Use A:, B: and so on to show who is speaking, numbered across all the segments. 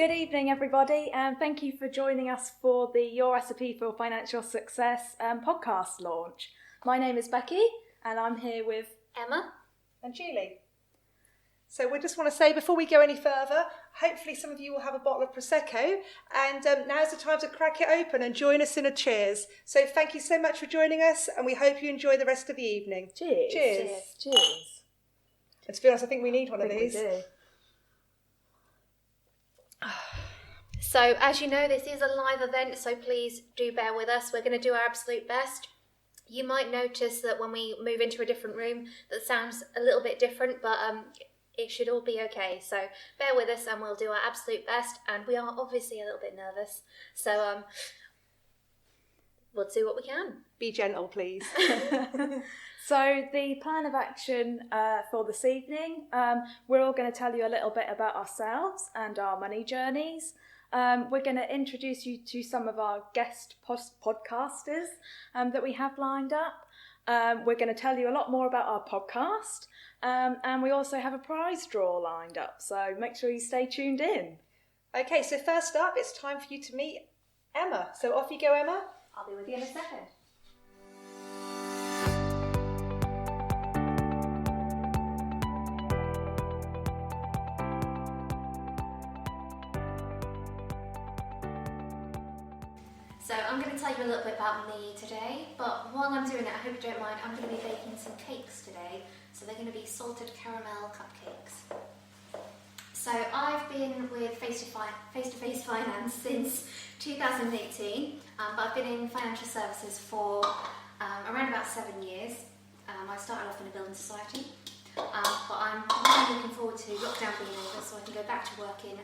A: Good evening, everybody, and thank you for joining us for the Your Recipe for Financial Success podcast launch. My name is Becky, and I'm here with
B: Emma
C: and Julie. So we just want to say, before we go any further, hopefully some of you will have a bottle of Prosecco, and now's the time to crack it open and join us in a cheers. So thank you so much for joining us, and we hope you enjoy the rest of the evening.
A: Cheers.
C: Cheers.
A: Cheers.
C: And to be honest, I think we need one of these.
A: We do.
B: So, as you know, this is a live event, so please do bear with us. We're going to do our absolute best. You might notice that when we move into a different room, that sounds a little bit different, but it should all be okay. So bear with us and we'll do our absolute best. And we are obviously a little bit nervous, so we'll do what we can.
C: Be gentle, please.
A: So the plan of action for this evening, we're all going to tell you a little bit about ourselves and our money journeys. We're going to introduce you to some of our guest podcasters that we have lined up. We're going to tell you a lot more about our podcast, and we also have a prize draw lined up, so make sure you stay tuned in.
C: Okay, so first up, it's time for you to meet Emma. So off you go, Emma.
B: I'll be with you in a second. So I'm going to tell you a little bit about me today, but while I'm doing it, I hope you don't mind, I'm going to be baking some cakes today. So they're going to be salted caramel cupcakes. So I've been with face-to-face finance since 2018, but I've been in financial services for around about 7 years. I started off in a building society, but I'm really looking forward to lockdown being over so I can go back to working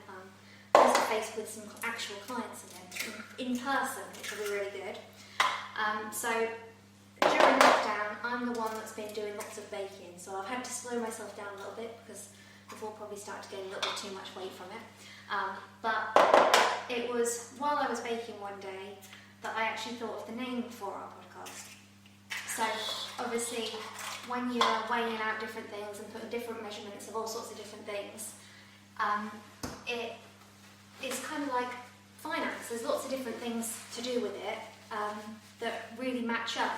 B: face-to-face with some actual clients again, in person, which will be really good. So during lockdown, I'm the one that's been doing lots of baking, so I've had to slow myself down a little bit because we've all probably started to gain a little bit too much weight from it. But it was while I was baking one day that I actually thought of the name for our podcast. So obviously, when you're weighing out different things and putting different measurements of all sorts of different things, it's kind of like finance. There's lots of different things to do with it that really match up.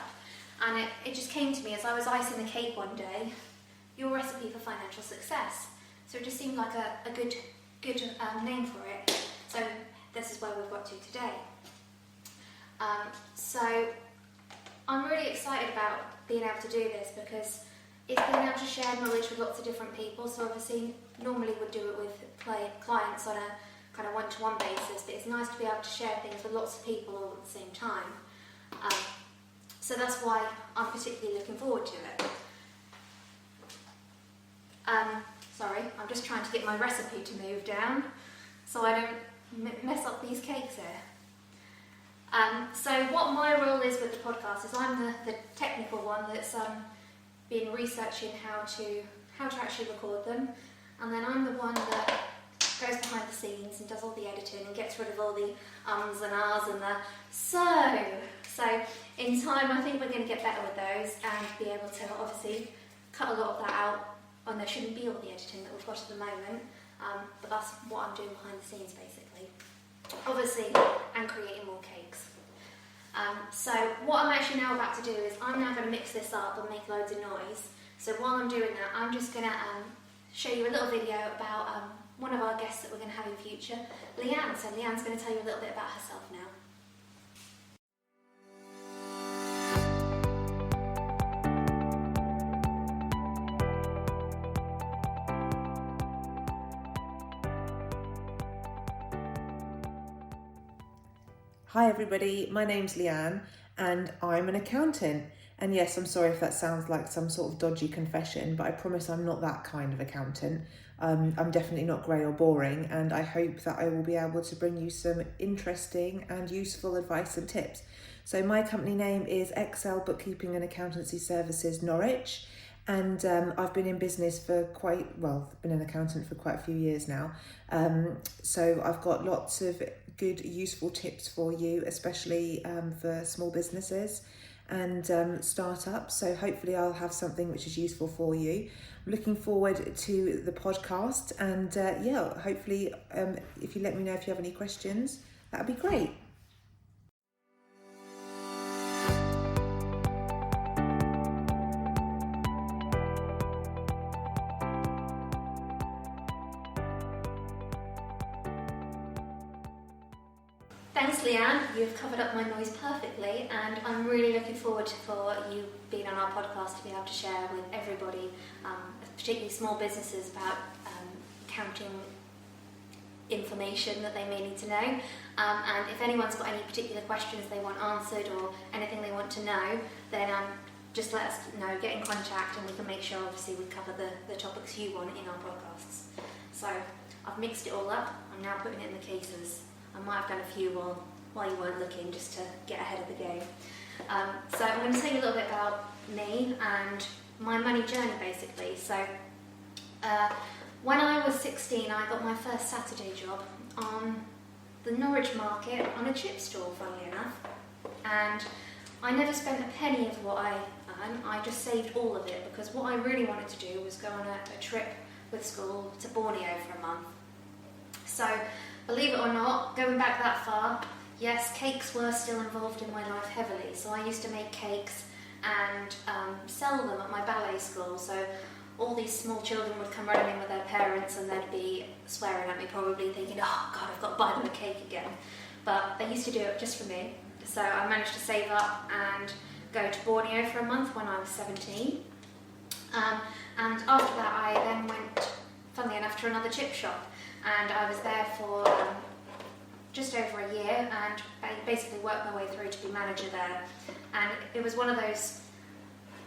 B: And it just came to me as I was icing the cake one day, Your Recipe for Financial Success. So it just seemed like a good name for it. So this is where we've got to today. So I'm really excited about being able to do this because it's being able to share knowledge with lots of different people. So obviously normally we'd do it with clients on a kind of one-to-one basis, but it's nice to be able to share things with lots of people all at the same time. So that's why I'm particularly looking forward to it. Sorry, I'm just trying to get my recipe to move down so I don't mess up these cakes here. So what my role is with the podcast is I'm the technical one that's been researching how to actually record them, and then I'm the one that goes behind the scenes and does all the editing and gets rid of all the ums and ahs and the so in time I think we're going to get better with those and be able to obviously cut a lot of that out, and there shouldn't be all the editing that we've got at the moment, but that's what I'm doing behind the scenes basically, obviously, and creating more cakes. So what I'm actually now about to do is I'm now going to mix this up and make loads of noise. So while I'm doing that, I'm just going to show you a little video about one of our guests that we're going to have in future, Leanne. So Leanne's going to tell you a little bit about herself now.
D: Hi everybody, my name's Leanne and I'm an accountant. And yes, I'm sorry if that sounds like some sort of dodgy confession, but I promise I'm not that kind of accountant. I'm definitely not grey or boring, and I hope that I will be able to bring you some interesting and useful advice and tips. So my company name is Excel Bookkeeping and Accountancy Services Norwich, and I've been in business for been an accountant for quite a few years now. So I've got lots of good, useful tips for you, especially for small businesses. and start up. So hopefully I'll have something which is useful for you. I'm looking forward to the podcast, and hopefully if you let me know if you have any questions, that'd be great.
B: Thanks, Leanne. You've covered up my noise perfectly, and I'm really looking forward for you being on our podcast to be able to share with everybody, particularly small businesses, about accounting information that they may need to know. And if anyone's got any particular questions they want answered or anything they want to know, then just let us know, get in contact, and we can make sure obviously we cover the topics you want in our podcasts. So I've mixed it all up. I'm now putting it in the cases. I might have done a few while you weren't looking, just to get ahead of the game. So I'm going to tell you a little bit about me and my money journey, basically. So when I was 16, I got my first Saturday job on the Norwich market on a chip stall, funnily enough. And I never spent a penny of what I earned. I just saved all of it, because what I really wanted to do was go on a trip with school to Borneo for a month. So, believe it or not, going back that far, yes, cakes were still involved in my life heavily. So I used to make cakes and sell them at my ballet school. So all these small children would come running in with their parents, and they'd be swearing at me, probably thinking, oh God, I've got to buy them a cake again. But they used to do it just for me. So I managed to save up and go to Borneo for a month when I was 17. And after that, I then went, funnily enough, to another chip shop. And I was there for just over a year, and I basically worked my way through to be manager there. And it was one of those,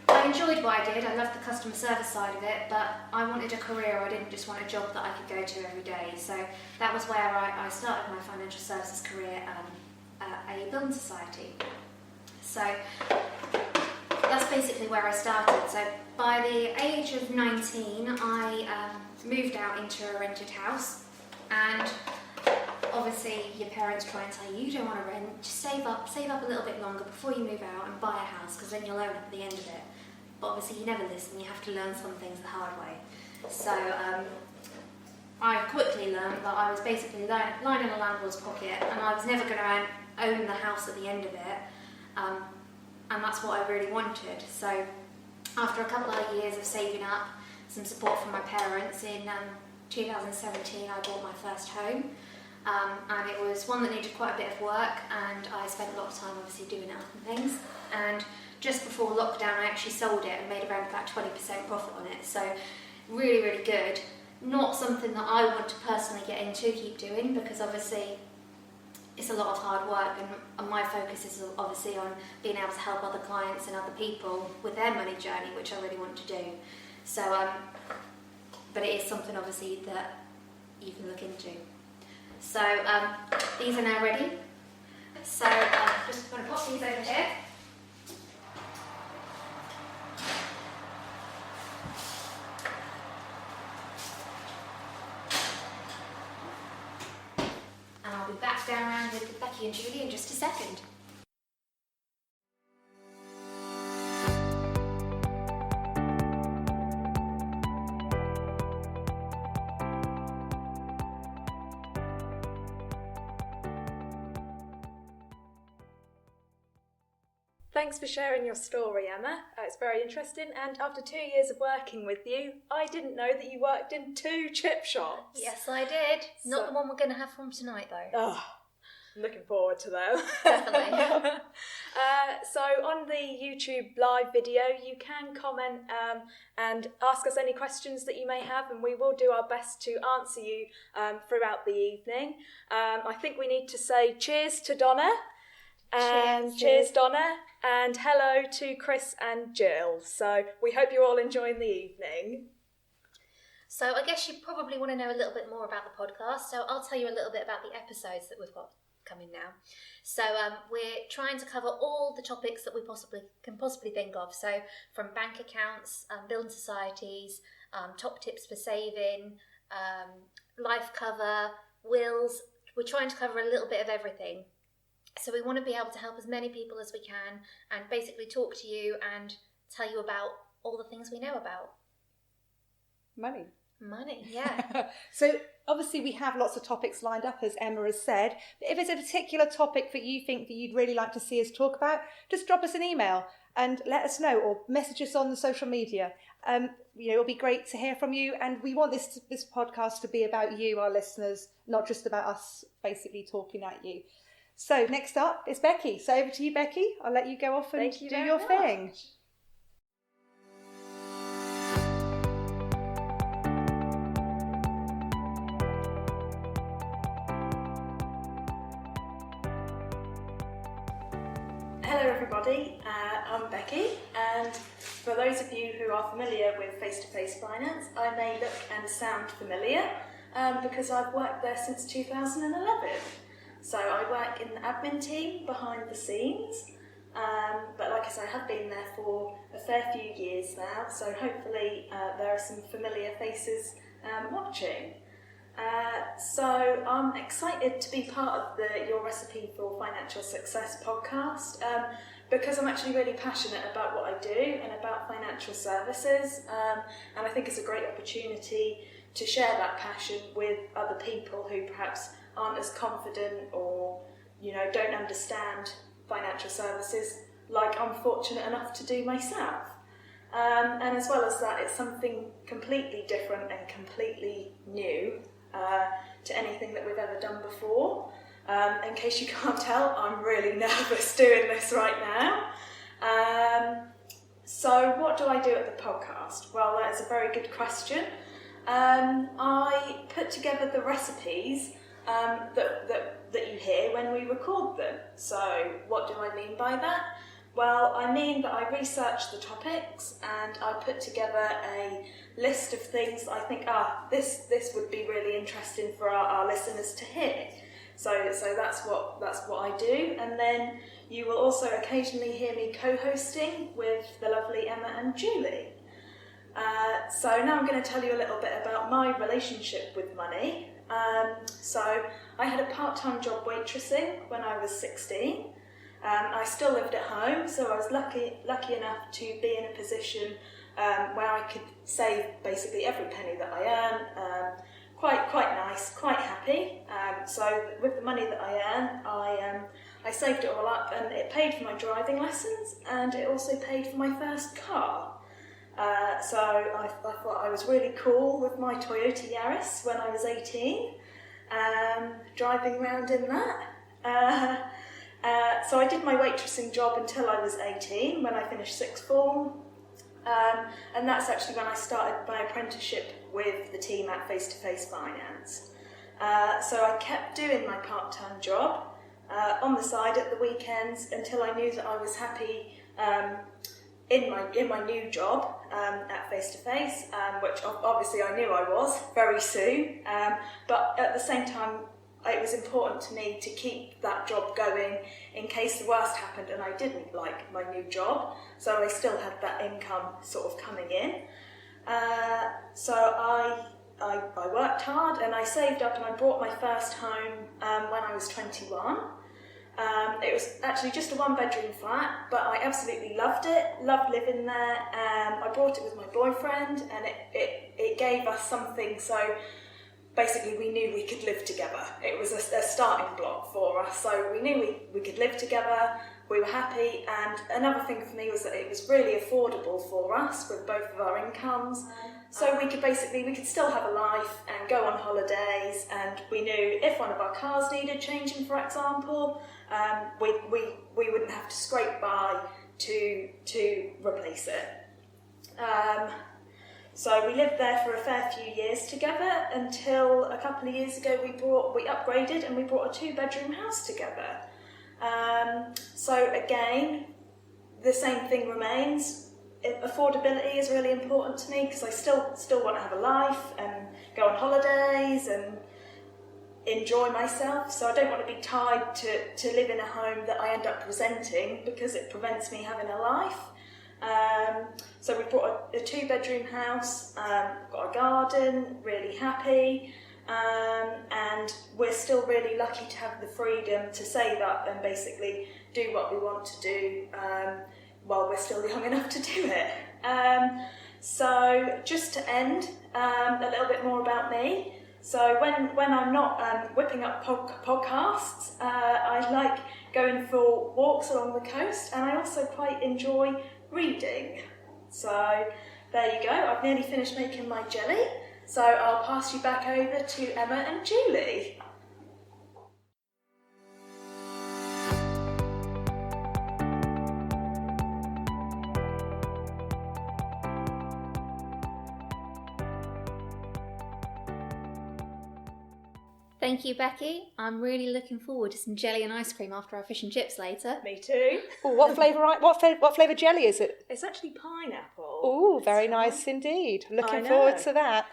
B: I enjoyed what I did, I loved the customer service side of it, but I wanted a career. I didn't just want a job that I could go to every day. So that was where I started my financial services career at a building society. So that's basically where I started. So by the age of 19, I moved out into a rented house. And obviously your parents try and tell you, you don't want to rent, just save up a little bit longer before you move out and buy a house, because then you'll own it at the end of it. But obviously you never listen, you have to learn some things the hard way. So I quickly learned that I was basically lying in a landlord's pocket, and I was never going to own the house at the end of it. And that's what I really wanted. So after a couple of years of saving up, some support from my parents, in 2017 I bought my first home, and it was one that needed quite a bit of work, and I spent a lot of time obviously doing it up and things. And just before lockdown I actually sold it and made around about 20% profit on it, so really, really good. Not something that I want to personally get into, keep doing, because obviously it's a lot of hard work, and my focus is obviously on being able to help other clients and other people with their money journey, which I really want to do. So but it is something obviously that you can look into. So these are now ready. So I'm just going to pop these over here. And I'll be back down around with Becky and Julie in just a second.
A: Thanks for sharing your story, Emma. It's very interesting. And after 2 years of working with you, I didn't know that you worked in 2 chip shops.
B: Yes, I did. Not the one we're going to have from tonight, though.
A: Oh, looking forward to them.
B: Definitely.
A: So on the YouTube live video, you can comment and ask us any questions that you may have, and we will do our best to answer you throughout the evening. I think we need to say cheers to Donna. And cheers, Donna, and hello to Chris and Jill. So we hope you're all enjoying the evening.
B: So I guess you probably want to know a little bit more about the podcast, so I'll tell you a little bit about the episodes that we've got coming now. So we're trying to cover all the topics that we can possibly think of. So from bank accounts, building societies, top tips for saving, life cover, wills. We're trying to cover a little bit of everything. So we want to be able to help as many people as we can and basically talk to you and tell you about all the things we know about. Money, yeah.
C: So obviously we have lots of topics lined up, as Emma has said. But if there's a particular topic that you think that you'd really like to see us talk about, just drop us an email and let us know, or message us on the social media. It'll be great to hear from you, and we want this podcast to be about you, our listeners, not just about us basically talking at you. So next up is Becky. So over to you, Becky. I'll let you go off and do your thing.
A: Hello everybody, I'm Becky, and for those of you who are familiar with face-to-face finance, I may look and sound familiar because I've worked there since 2011. So I work in the admin team behind the scenes, but like I say, I have been there for a fair few years now, so hopefully there are some familiar faces watching. So I'm excited to be part of the Your Recipe for Financial Success podcast because I'm actually really passionate about what I do and about financial services, and I think it's a great opportunity to share that passion with other people who perhaps aren't as confident or don't understand financial services like I'm fortunate enough to do myself. And as well as that, it's something completely different and completely new to anything that we've ever done before. In case you can't tell, I'm really nervous doing this right now. So what do I do at the podcast? Well, that's a very good question. I put together the recipes that you hear when we record them. So what do I mean by that? Well, I mean that I research the topics and I put together a list of things I think, this would be really interesting for our listeners to hear. So that's what I do. And then you will also occasionally hear me co-hosting with the lovely Emma and Julie. So now I'm going to tell you a little bit about my relationship with money. So I had a part-time job waitressing when I was 16. I still lived at home, so I was lucky enough to be in a position where I could save basically every penny that I earn. Quite nice, quite happy. So with the money that I earn, I saved it all up, and it paid for my driving lessons, and it also paid for my first car. So I thought I was really cool with my Toyota Yaris when I was 18, driving around in that. So I did my waitressing job until I was 18, when I finished sixth form, and that's actually when I started my apprenticeship with the team at Face to Face Finance. So I kept doing my part-time job on the side at the weekends until I knew that I was happy in my new job at Face to Face, which obviously I knew I was very soon, but at the same time it was important to me to keep that job going in case the worst happened and I didn't like my new job, so I still had that income sort of coming in. So I worked hard and I saved up and I bought my first home when I was 21. It was actually just a one-bedroom flat, but I absolutely loved it, loved living there. I bought it with my boyfriend, and it gave us something, so basically we knew we could live together. It was a starting block for us, so we knew we could live together, we were happy, and another thing for me was that it was really affordable for us with both of our incomes. So we could still have a life and go on holidays, and we knew if one of our cars needed changing, for example, we wouldn't have to scrape by to replace it. So we lived there for a fair few years together until a couple of years ago we upgraded and we brought a 2-bedroom house together. So again, the same thing remains. Affordability is really important to me because I still want to have a life and go on holidays and enjoy myself, so I don't want to be tied to live in a home that I end up resenting because it prevents me having a life. So we bought a 2-bedroom house, got a garden, really happy. and we're still really lucky to have the freedom to say that and basically do what we want to do while we're still young enough to do it. So just to end, a little bit more about me. So when I'm not whipping up podcasts, I like going for walks along the coast, and I also quite enjoy reading. So there you go, I've nearly finished making my jelly, so I'll pass you back over to Emma and Julie.
B: Thank you, Becky. I'm really looking forward to some jelly and ice cream after our fish and chips later.
A: Me too.
C: Ooh, what flavour jelly is it?
A: It's actually pineapple.
C: Oh, very nice indeed.
A: I
C: Looking
A: know.
C: forward to that.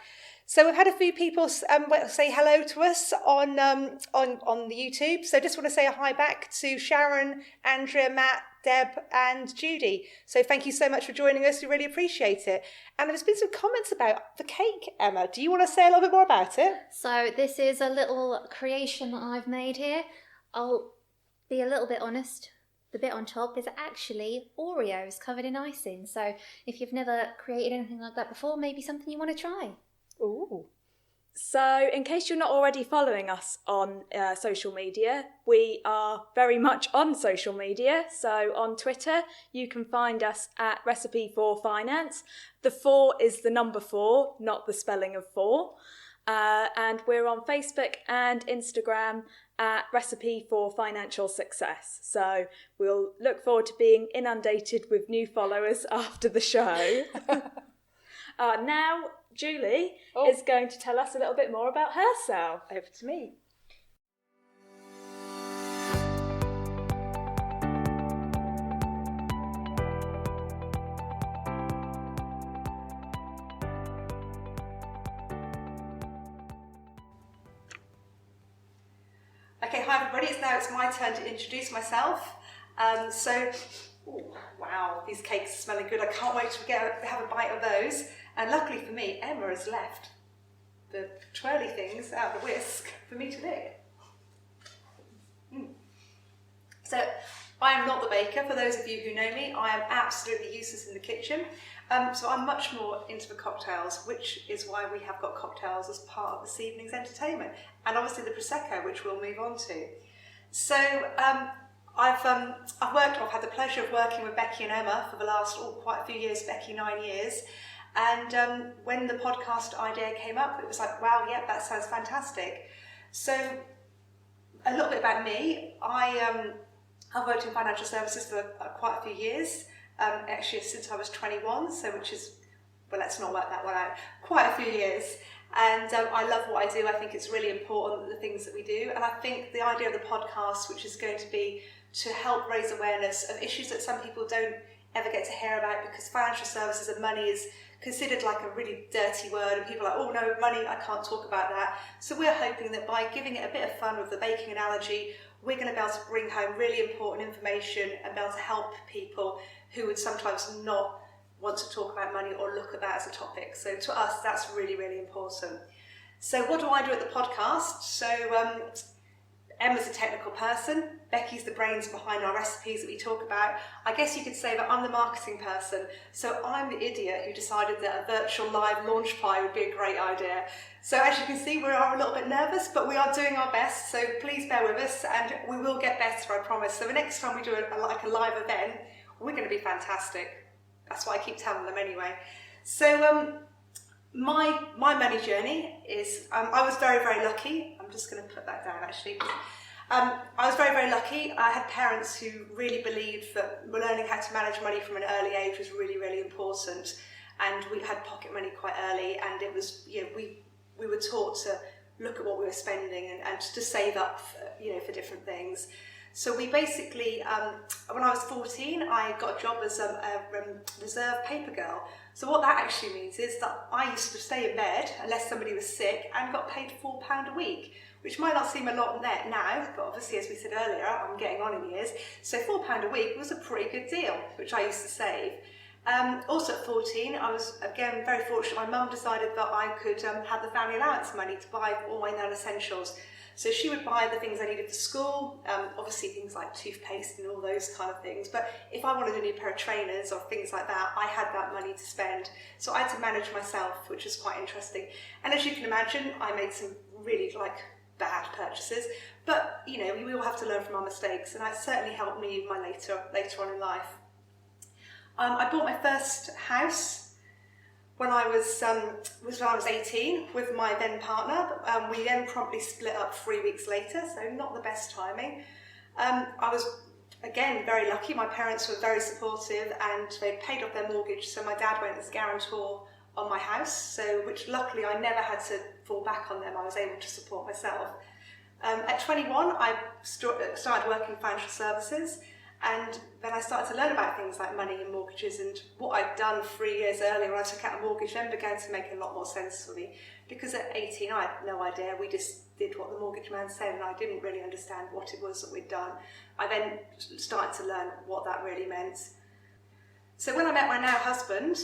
C: So we've had a few people say hello to us on the YouTube. So just want to say a hi back to Sharon, Andrea, Matt, Deb and Judy. So thank you so much for joining us. We really appreciate it. And there's been some comments about the cake, Emma. Do you want to say a little bit more about it?
B: So this is a little creation that I've made here. I'll be a little bit honest. The bit on top is actually Oreos covered in icing. So if you've never created anything like that before, maybe something you want to try.
C: Ooh.
A: So, in case you're not already following us on social media, we are very much on social media. So, on Twitter, you can find us at Recipe for Finance. The 4 is the number 4, not the spelling of 4. And we're on Facebook and Instagram at Recipe for Financial Success. So, we'll look forward to being inundated with new followers after the show. Now, Julie is going to tell us a little bit more about herself.
C: Over to me. Okay, hi everybody. It's my turn to introduce myself. Wow, these cakes are smelling good. I can't wait to have a bite of those. And luckily for me, Emma has left the twirly things out of the whisk for me to lick. So I am not the baker. For those of you who know me, I am absolutely useless in the kitchen. So I'm much more into the cocktails, which is why we have got cocktails as part of this evening's entertainment. And obviously the Prosecco, which we'll move on to. So I've had the pleasure of working with Becky and Emma for the last quite a few years, Becky 9 years. And when the podcast idea came up, it was like, wow, yeah, that sounds fantastic. So a little bit about me. I've worked in financial services for quite a few years, actually since I was 21, so let's not work that one out, quite a few years. And I love what I do. I think it's really important, the things that we do. And I think the idea of the podcast, which is going to be to help raise awareness of issues that some people don't ever get to hear about, because financial services and money is considered like a really dirty word, and people are like, oh no, money, I can't talk about that. So we're hoping that by giving it a bit of fun with the baking analogy, we're going to be able to bring home really important information and be able to help people who would sometimes not want to talk about money or look at that as a topic. So to us, that's really, really important. So what do I do at the podcast? So Emma's a technical person, Becky's the brains behind our recipes that we talk about. I guess you could say that I'm the marketing person, so I'm the idiot who decided that a virtual live launch pie would be a great idea. So as you can see, we are a little bit nervous, but we are doing our best, so please bear with us, and we will get better, I promise. So the next time we do a live event, we're going to be fantastic. That's what I keep telling them anyway. So my money journey is, I was very, very lucky. I'm just going to put that down actually. I was very, very lucky. I had parents who really believed that learning how to manage money from an early age was really, really important. And we had pocket money quite early, and it was, we were taught to look at what we were spending and to save up, for different things. So we basically, when I was 14, I got a job as a reserve paper girl. So what that actually means is that I used to stay in bed unless somebody was sick and got paid £4 a week, which might not seem a lot now, but obviously, as we said earlier, I'm getting on in years. So £4 a week was a pretty good deal, which I used to save. Also at 14, I was again very fortunate. My mum decided that I could have the family allowance money to buy all my non-essentials. So she would buy the things I needed for school, obviously things like toothpaste and all those kind of things. But if I wanted a new pair of trainers or things like that, I had that money to spend. So I had to manage myself, which was quite interesting. And as you can imagine, I made some really bad purchases. But you know, we all have to learn from our mistakes, and that certainly helped me in my later on in life. I bought my first house when I was 18 with my then partner. We then promptly split up 3 weeks later, so not the best timing. I was again very lucky. My parents were very supportive and they paid off their mortgage, so my dad went as guarantor on my house, so which luckily I never had to fall back on them. I was able to support myself. At 21, I started working in financial services. And then I started to learn about things like money and mortgages, and what I'd done 3 years earlier when I took out a mortgage then began to make a lot more sense for me. Because at 18 I had no idea, we just did what the mortgage man said and I didn't really understand what it was that we'd done. I then started to learn what that really meant. So when I met my now husband,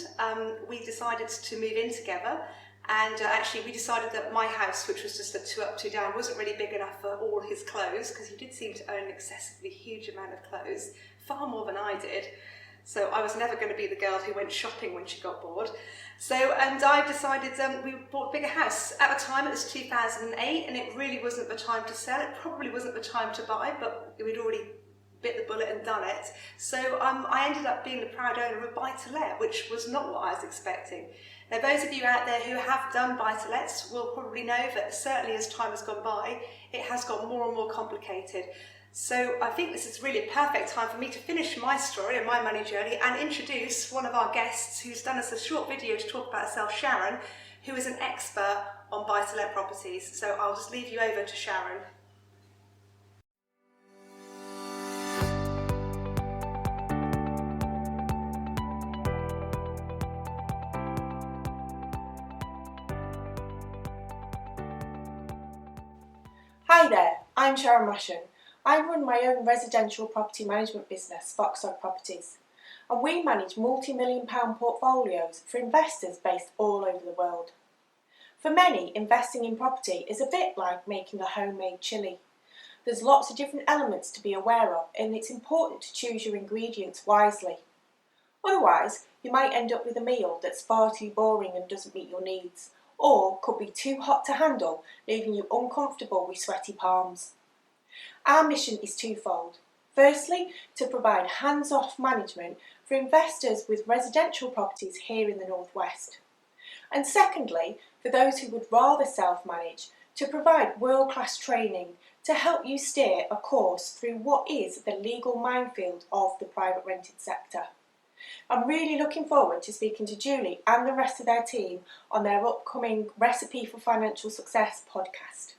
C: we decided to move in together. And actually we decided that my house, which was just a 2 up, 2 down, wasn't really big enough for all his clothes, because he did seem to own an excessively huge amount of clothes, far more than I did. So I was never going to be the girl who went shopping when she got bored. And I decided we bought a bigger house. At the time it was 2008 and it really wasn't the time to sell. It probably wasn't the time to buy, but we'd already bit the bullet and done it. So I ended up being the proud owner of a buy-to-let, which was not what I was expecting. Now, those of you out there who have done buy-to-lets will probably know that certainly as time has gone by, it has got more and more complicated. So I think this is really a perfect time for me to finish my story and my money journey and introduce one of our guests who's done us a short video to talk about herself, Sharon, who is an expert on buy-to-let properties. So I'll just leave you over to Sharon.
E: Hi there, I'm Sharon Russian. I run my own residential property management business, Foxside Properties, and we manage multi-million-pound portfolios for investors based all over the world. For many, investing in property is a bit like making a homemade chilli. There's lots of different elements to be aware of, and it's important to choose your ingredients wisely. Otherwise, you might end up with a meal that's far too boring and doesn't meet your needs, or could be too hot to handle, leaving you uncomfortable with sweaty palms. Our mission is twofold. Firstly, to provide hands-off management for investors with residential properties here in the Northwest. And secondly, for those who would rather self-manage, to provide world-class training to help you steer a course through what is the legal minefield of the private rented sector. I'm really looking forward to speaking to Julie and the rest of their team on their upcoming Recipe for Financial Success podcast.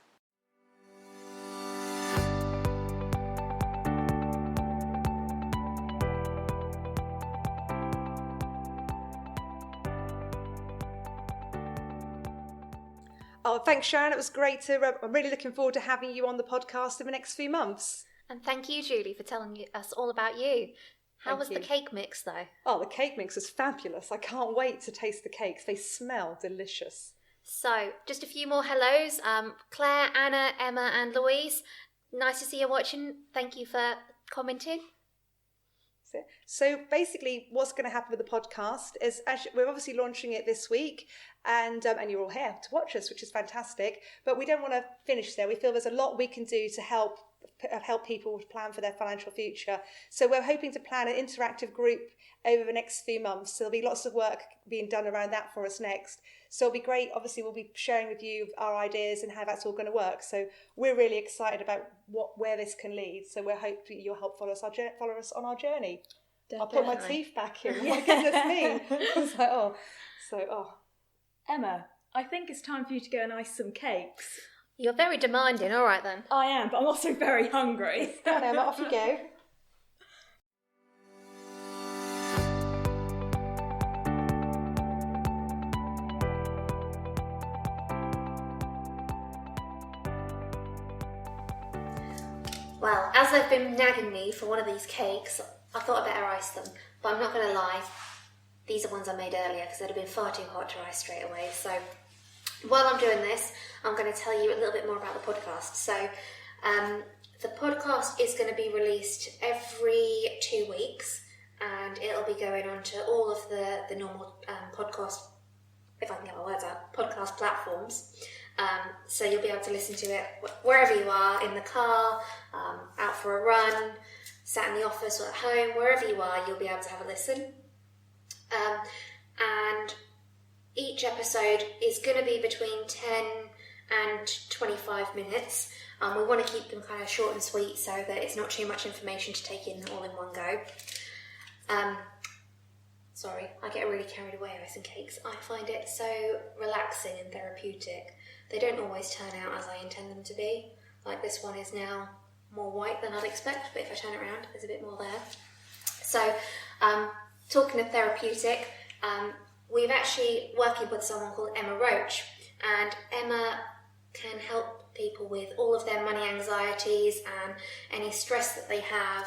C: Oh, thanks, Sharon. It was great I'm really looking forward to having you on the podcast in the next few months.
B: And thank you, Julie, for telling us all about you. How was the cake mix, though?
C: Oh, the cake mix is fabulous. I can't wait to taste the cakes. They smell delicious.
B: So, just a few more hellos. Claire, Anna, Emma and Louise. Nice to see you watching. Thank you for commenting.
C: So basically what's going to happen with the podcast is we're obviously launching it this week and you're all here to watch us, which is fantastic. But we don't want to finish there. We feel there's a lot we can do to help people plan for their financial future. So we're hoping to plan an interactive group over the next few months. So there'll be lots of work being done around that for us next. So it'll be great. Obviously, we'll be sharing with you our ideas and how that's all going to work. So we're really excited about where this can lead. So we hope you'll help follow us on our journey. Definitely. I'll put my teeth back in. My goodness me. It's like,
A: Emma, I think it's time for you to go and ice some cakes.
B: You're very demanding. All right, then.
A: I am, but I'm also very hungry.
C: Go on, Emma, off you go.
B: Well, as they've been nagging me for one of these cakes, I thought I'd better ice them. But I'm not going to lie, These are ones I made earlier because they'd have been far too hot to ice straight away. So while I'm doing this, I'm going to tell you a little bit more about the podcast. So the podcast is going to be released every 2 weeks, and it'll be going on to all of the normal podcast, if I can get my words out, podcast platforms. So you'll be able to listen to it wherever you are, in the car, out for a run, sat in the office or at home, wherever you are, you'll be able to have a listen. And each episode is going to be between 10 and 25 minutes. We want to keep them kind of short and sweet so that it's not too much information to take in all in one go. Sorry, I get really carried away with some cakes. I find it so relaxing and therapeutic. They don't always turn out as I intend them to be. Like this one is now more white than I'd expect, but if I turn it around, there's a bit more there. So, talking of therapeutic, we've actually working with someone called Emma Roach, and Emma can help people with all of their money anxieties and any stress that they have,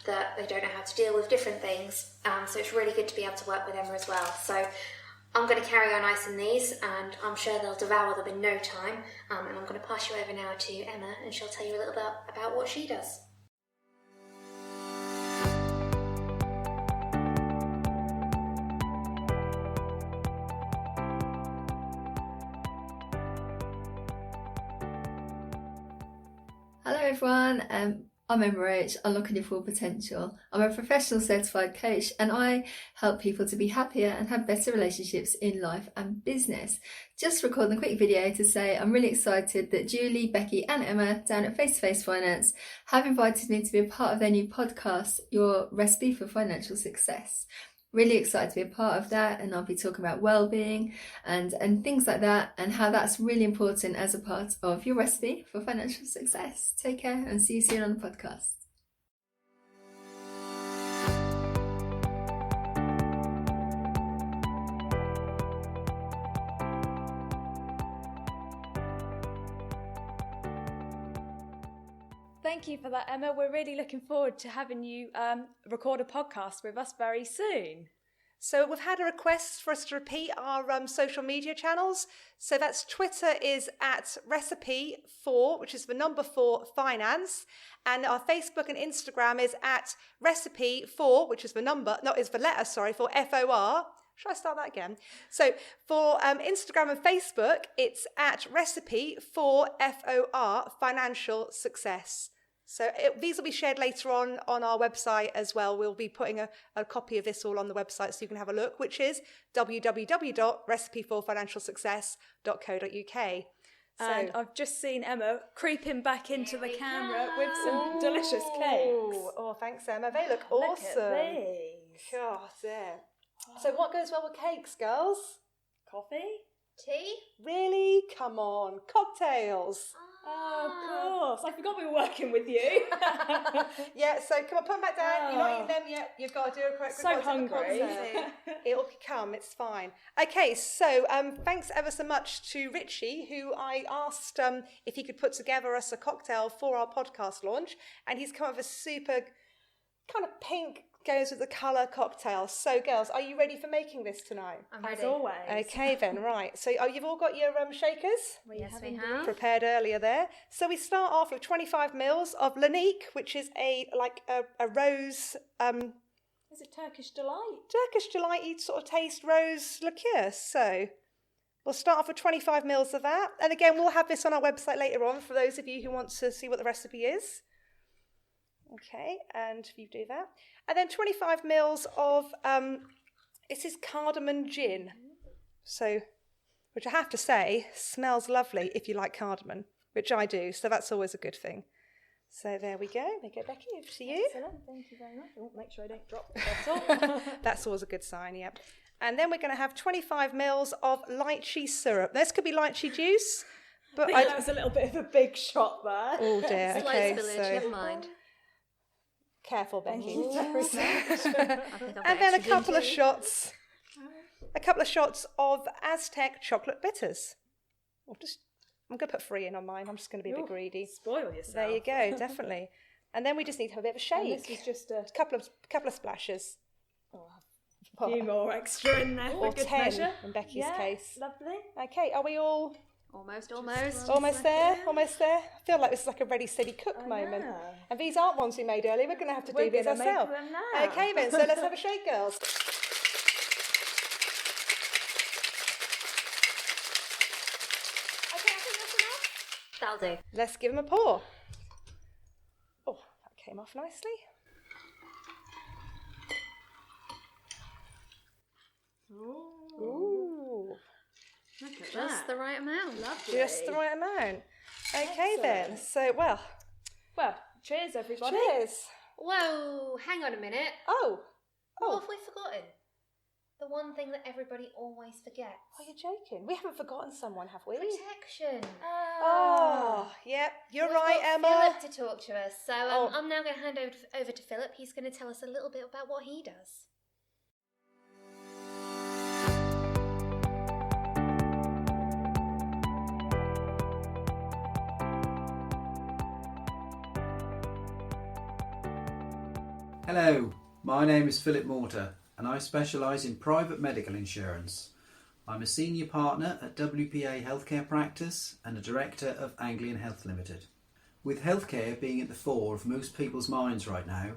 B: that they don't know how to deal with different things. So it's really good to be able to work with Emma as well. So I'm going to carry on icing these, and I'm sure they'll devour them in no time. And I'm going to pass you over now to Emma, and she'll tell you a little bit about what she does.
F: Hello everyone, I'm Emma Roach, Unlocking Your Full Potential. I'm a professional certified coach, and I help people to be happier and have better relationships in life and business. Just recording a quick video to say I'm really excited that Julie, Becky and Emma down at Face to Face Finance have invited me to be a part of their new podcast, Your Recipe for Financial Success. Really excited to be a part of that, and I'll be talking about well-being and things like that, and how that's really important as a part of your recipe for financial success. Take care and see you soon on the podcast.
A: Thank you for that, Emma. We're really looking forward to having you record a podcast with us very soon.
C: So we've had a request for us to repeat our social media channels. So that's Twitter is at recipe4, which is the number 4 finance. And our Facebook and Instagram is at recipe4, which is the number, not is the letter, sorry, for FOR. Should I start that again? So for Instagram and Facebook, it's at recipe4 FOR, financial success. So these will be shared later on our website as well. We'll be putting a copy of this all on the website so you can have a look, which is www.recipe4financialsuccess.co.uk.
A: And I've just seen Emma creeping back into the camera with some delicious cakes.
C: Oh, thanks, Emma. They look awesome.
A: Look at these.
C: God, yeah. So what goes well with cakes, girls?
A: Coffee?
B: Tea?
C: Really? Come on. Cocktails.
A: Oh, of course. I forgot we were working with you.
C: Yeah, so come on, put them back down. You're not eating them yet. You've got to do a correct
A: So hungry.
C: It'll come. It's fine. Okay, so thanks ever so much to Richie, who I asked if he could put together us a cocktail for our podcast launch, and he's come up with a super kind of pink, goes with the colour cocktail. So, girls, are you ready for making this tonight?
B: I'm ready.
A: As always.
C: Okay, then, right. So, you've all got your shakers?
B: Yes, we have.
C: Prepared earlier there. So we start off with 25 mils of Lanique, which is a rose.
A: Is it Turkish Delight?
C: Turkish Delight sort of taste rose liqueur. So we'll start off with 25 mils of that. And again, we'll have this on our website later on for those of you who want to see what the recipe is. Okay, and you do that. And then 25 mils of, this is cardamom gin. So, which I have to say, smells lovely if you like cardamom, which I do, so that's always a good thing. So there we go. There you go, Becky, over to you.
A: Excellent, thank you very much. I want to make sure I don't drop the bottle.
C: That's always a good sign, yep. And then we're going to have 25 mils of lychee syrup. This could be lychee juice, but
A: I think that was a little bit of a big shot there.
C: Oh dear,
B: Slight
C: okay,
B: spillage,
C: so
B: never mind.
C: careful, Becky.
B: And
C: And then a couple of shots of Aztec chocolate bitters. I'm going to put 3 in on mine. I'm just going to be a bit greedy.
A: Spoil yourself.
C: There you go, definitely. And then we just need to have a bit of a shake.
A: And this is just a
C: couple of splashes.
A: Oh, A few more extra in there for
C: Or
A: good
C: 10
A: measure.
C: in Becky's
A: Yeah,
C: case.
A: lovely.
C: Okay, are we all
B: Almost.
C: almost there? Almost there? I feel like this is like a ready, steady cook moment.
A: know.
C: And these aren't ones we made earlier. We're going to have to do these
A: gonna make
C: ourselves.
A: them now.
C: Okay then, so let's have a shake, girls. Okay, I think that's enough.
B: That'll do.
C: Let's give them a pour. Oh, that came off nicely. Ooh,
A: Look at
B: Just
A: that.
B: the right amount.
A: Lovely.
C: just the right amount. Okay then, so well,
A: cheers everybody.
C: cheers.
B: Whoa, hang on a minute.
C: Oh,
B: What have we forgotten? The one thing that everybody always forgets.
C: are you joking? We haven't forgotten someone, have we?
B: Protection.
C: Oh, yep, you're
B: We've
C: right,
B: got
C: Emma.
B: Philip to talk to us. So
C: Oh.
B: I'm now going to hand over to Philip. He's going to tell us a little bit about what he does.
G: Hello, my name is Philip Mortar and I specialise in private medical insurance. I'm a senior partner at WPA Healthcare Practice and a director of Anglian Health Limited. With healthcare being at the fore of most people's minds right now,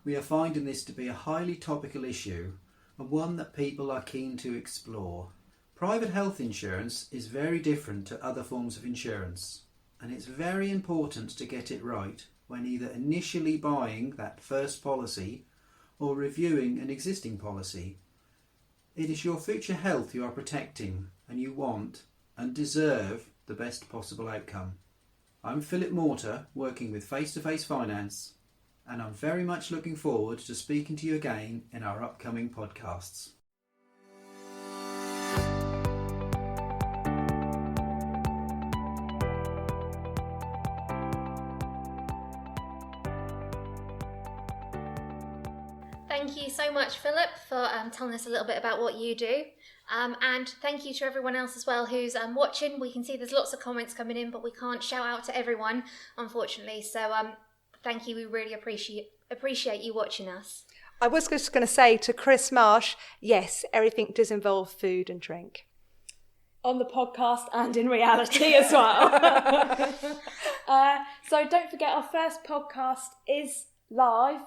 G: we are finding this to be a highly topical issue and one that people are keen to explore. Private health insurance is very different to other forms of insurance, and it's very important to get it right when either initially buying that first policy or reviewing an existing policy. It is your future health you are protecting, and you want and deserve the best possible outcome. I'm Philip Mortar, working with Face to Face Finance, and I'm very much looking forward to speaking to you again in our upcoming podcasts.
B: Thank you so much, Philip, for telling us a little bit about what you do. And thank you to everyone else as well who's watching. We can see there's lots of comments coming in, but we can't shout out to everyone, unfortunately. So thank you. We really appreciate you watching us.
C: I was just going to say to Chris Marsh, yes, everything does involve food and drink.
A: On the podcast and in reality as well. So don't forget, our first podcast is live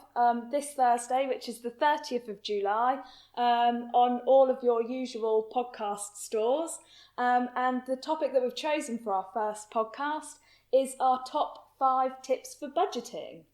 A: this Thursday, which is the 30th of July, on all of your usual podcast stores. And the topic that we've chosen for our first podcast is our top 5 tips for budgeting.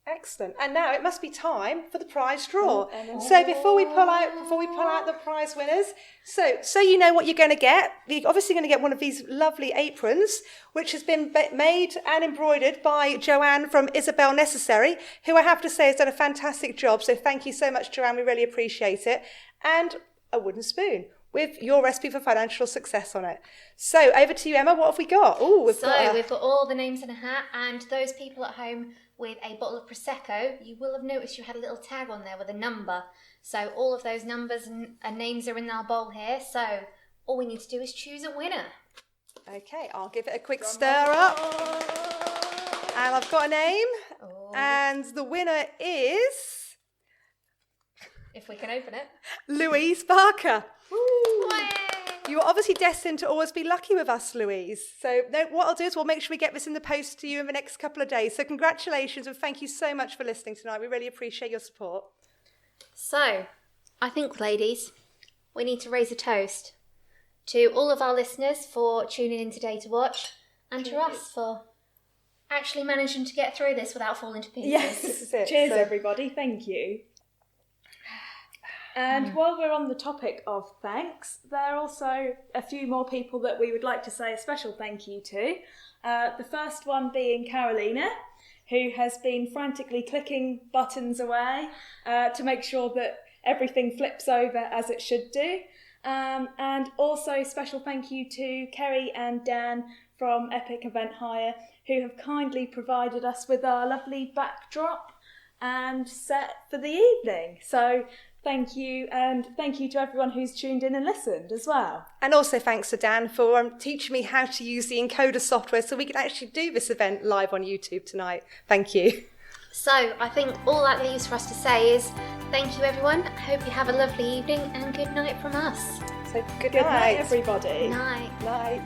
C: Excellent. And now it must be time for the prize draw. So before we pull out the prize winners, so you know what you're going to get. You're obviously going to get one of these lovely aprons, which has been made and embroidered by Joanne from Isabel Necessary, who I have to say has done a fantastic job. So thank you so much, Joanne. We really appreciate it. And a wooden spoon with your recipe for financial success on it. So over to you, Emma. What have we got? Oh, we've got
B: all the names in a hat, and those people at home with a bottle of Prosecco, you will have noticed you had a little tag on there with a number. So all of those numbers and names are in our bowl here. So all we need to do is choose a winner.
C: Okay, I'll give it a quick stir up. And I've got a name.
B: Oh.
C: And the winner is
B: If we can open it.
C: Louise Barker.
B: Way!
C: You are obviously destined to always be lucky with us, Louise. So what I'll do is we'll make sure we get this in the post to you in the next couple of days. So congratulations and thank you so much for listening tonight. We really appreciate your support.
B: So, I think, ladies, we need to raise a toast to all of our listeners for tuning in today to watch, and to us for actually managing to get through this without falling to pieces.
A: Yes,
C: This is it.
A: cheers
C: So-
A: everybody, thank you. And while we're on the topic of thanks, there are also a few more people that we would like to say a special thank you to. The first one being Carolina, who has been frantically clicking buttons away to make sure that everything flips over as it should do. And also special thank you to Kerry and Dan from Epic Event Hire, who have kindly provided us with our lovely backdrop and set for the evening. So thank you, and thank you to everyone who's tuned in and listened as well.
C: And also thanks to Dan for teaching me how to use the encoder software so we can actually do this event live on YouTube tonight. Thank you.
B: So I think all that leaves for us to say is thank you everyone, hope you have a lovely evening and good night from us.
C: So good
A: Good night,
C: night.
A: everybody.
B: Night.
C: Night.